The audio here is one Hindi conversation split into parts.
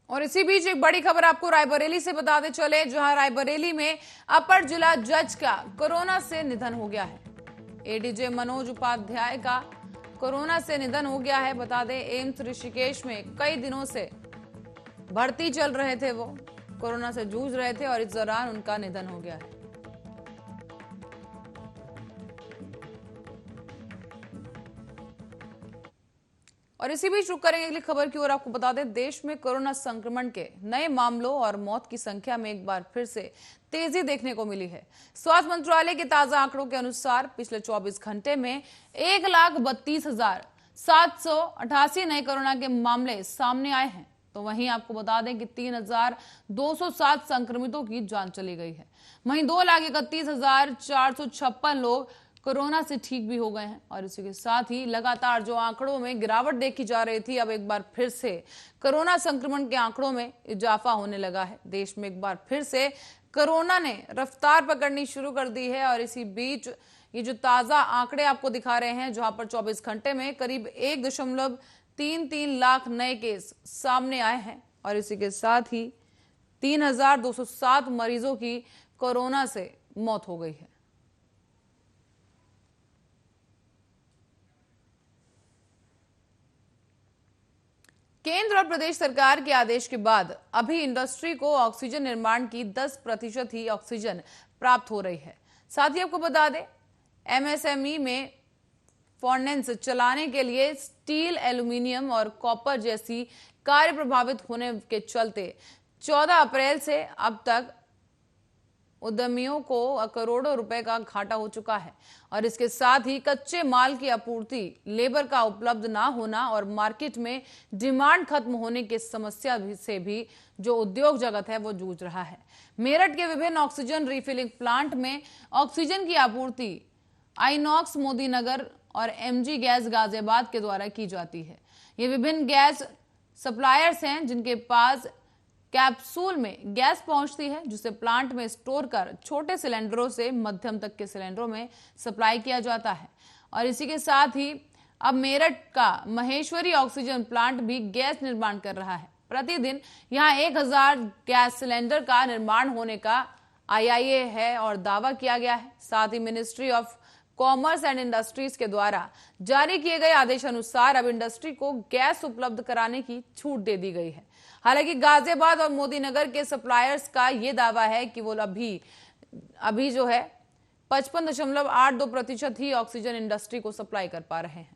और इसी बीच एक बड़ी खबर आपको रायबरेली से बताते चले, जहां रायबरेली में अपर जिला जज का कोरोना से निधन हो गया है। एडीजे मनोज उपाध्याय का कोरोना से निधन हो गया है। बता दें, एम्स ऋषिकेश में कई दिनों से भर्ती चल रहे थे, वो कोरोना से जूझ रहे थे और इस दौरान उनका निधन हो गया है। और इसी बीच रुक करेंगे अगली खबर की ओर। आपको बता दें, देश में कोरोना संक्रमण के नए मामलों और मौत की संख्या में एक बार फिर से तेजी देखने को मिली है। स्वास्थ्य मंत्रालय के ताजा आंकड़ों के अनुसार पिछले 24 घंटे में 1,32,788 नए कोरोना के मामले सामने आए हैं। तो वहीं आपको बता दें कि 3,207 संक्रमितों की जान चली गई है। वहीं 2,31,456 लोग कोरोना से ठीक भी हो गए हैं। और इसी के साथ ही लगातार जो आंकड़ों में गिरावट देखी जा रही थी, अब एक बार फिर से कोरोना संक्रमण के आंकड़ों में इजाफा होने लगा है। देश में एक बार फिर से कोरोना ने रफ्तार पकड़नी शुरू कर दी है। और इसी बीच ये जो ताजा आंकड़े आपको दिखा रहे हैं, जहां पर 24 घंटे में करीब 1.33 लाख नए केस सामने आए हैं। और इसी के साथ ही 3,207 मरीजों की कोरोना से मौत हो गई है। केंद्र और प्रदेश सरकार के आदेश के बाद अभी इंडस्ट्री को ऑक्सीजन निर्माण की 10% ही ऑक्सीजन प्राप्त हो रही है। साथ ही आपको बता दें, एमएसएमई में फर्नेस चलाने के लिए स्टील, एल्यूमिनियम और कॉपर जैसी कार्य प्रभावित होने के चलते 14 अप्रैल से अब तक उद्यमियों को करोड़ों रुपए का घाटा हो चुका है। और इसके साथ ही कच्चे माल की आपूर्ति, लेबर का उपलब्ध ना होना और मार्केट में डिमांड खत्म होने की समस्या से भी जो उद्योग जगत है वो जूझ रहा है। मेरठ के विभिन्न ऑक्सीजन रिफिलिंग प्लांट में ऑक्सीजन की आपूर्ति आइनॉक्स मोदीनगर और एमजी गैस गाजियाबाद के द्वारा की जाती है। ये विभिन्न गैस सप्लायर्स हैं जिनके पास कैप्सूल में गैस पहुंचती है, जिसे प्लांट में स्टोर कर छोटे सिलेंडरों से मध्यम तक के सिलेंडरों में सप्लाई किया जाता है। और इसी के साथ ही अब मेरठ का महेश्वरी ऑक्सीजन प्लांट भी गैस निर्माण कर रहा है। प्रतिदिन यहां 1,000 गैस सिलेंडर का निर्माण होने का आईआईए है और दावा किया गया है। साथ ही ministry of commerce and industries के द्वारा जारी किए गए आदेश अनुसार अब इंडस्ट्री को गैस उपलब्ध कराने की छूट दे दी गई है। हालांकि गाजियाबाद और मोदीनगर के सप्लायर्स का यह दावा है कि वो अभी जो है 55.82% ही ऑक्सीजन इंडस्ट्री को सप्लाई कर पा रहे हैं।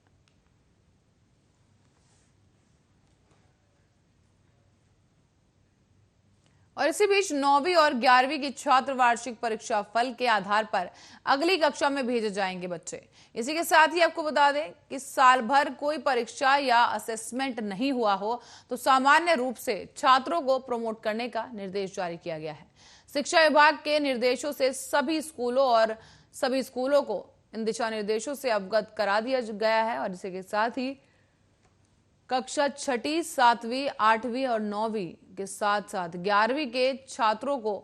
और इसी बीच 9वीं और 11वीं की छात्र वार्षिक परीक्षा फल के आधार पर अगली कक्षा में भेजे जाएंगे बच्चे। इसी के साथ ही आपको बता दें कि साल भर कोई परीक्षा या असेसमेंट नहीं हुआ हो तो सामान्य रूप से छात्रों को प्रमोट करने का निर्देश जारी किया गया है। शिक्षा विभाग के निर्देशों से सभी स्कूलों को इन दिशा निर्देशों से अवगत करा दिया गया है। और इसी के साथ ही कक्षा 6ठी, 7वीं, 8वीं और 9वीं के साथ साथ 11वीं के छात्रों को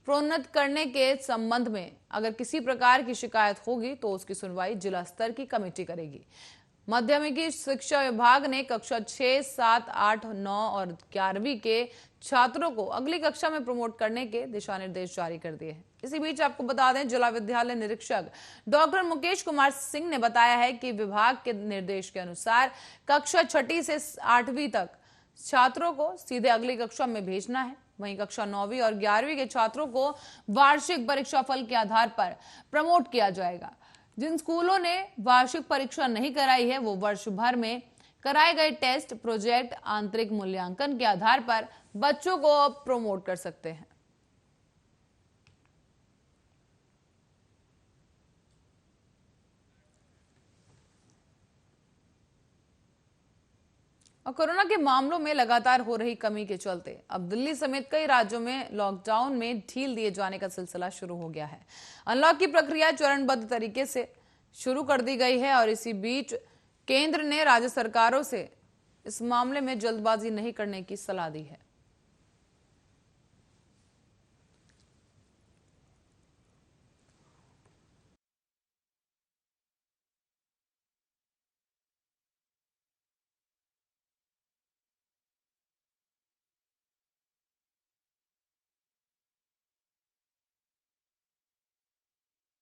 प्रोन्नत करने के संबंध में अगर किसी प्रकार की शिकायत होगी तो उसकी सुनवाई जिला स्तर की कमेटी करेगी। माध्यमिक शिक्षा विभाग ने कक्षा 6, 7, 8, 9 और 11वीं के छात्रों को अगली कक्षा में प्रमोट करने के दिशा निर्देश जारी कर दिए हैं। इसी बीच आपको बता दें, जिला विद्यालय निरीक्षक डॉक्टर मुकेश कुमार सिंह ने बताया है कि विभाग के निर्देश के अनुसार कक्षा 6ठी से 8वीं तक छात्रों को सीधे अगली कक्षा में भेजना है। वहीं कक्षा 9वीं और 11वीं के छात्रों को वार्षिक परीक्षा फल के आधार पर प्रमोट किया जाएगा। जिन स्कूलों ने वार्षिक परीक्षा नहीं कराई है वो वर्ष भर में कराए गए टेस्ट, प्रोजेक्ट, आंतरिक मूल्यांकन के आधार पर बच्चों को अब प्रमोट कर सकते हैं। और कोरोना के मामलों में लगातार हो रही कमी के चलते अब दिल्ली समेत कई राज्यों में लॉकडाउन में ढील दिए जाने का सिलसिला शुरू हो गया है। अनलॉक की प्रक्रिया चरणबद्ध तरीके से शुरू कर दी गई है। और इसी बीच केंद्र ने राज्य सरकारों से इस मामले में जल्दबाजी नहीं करने की सलाह दी है।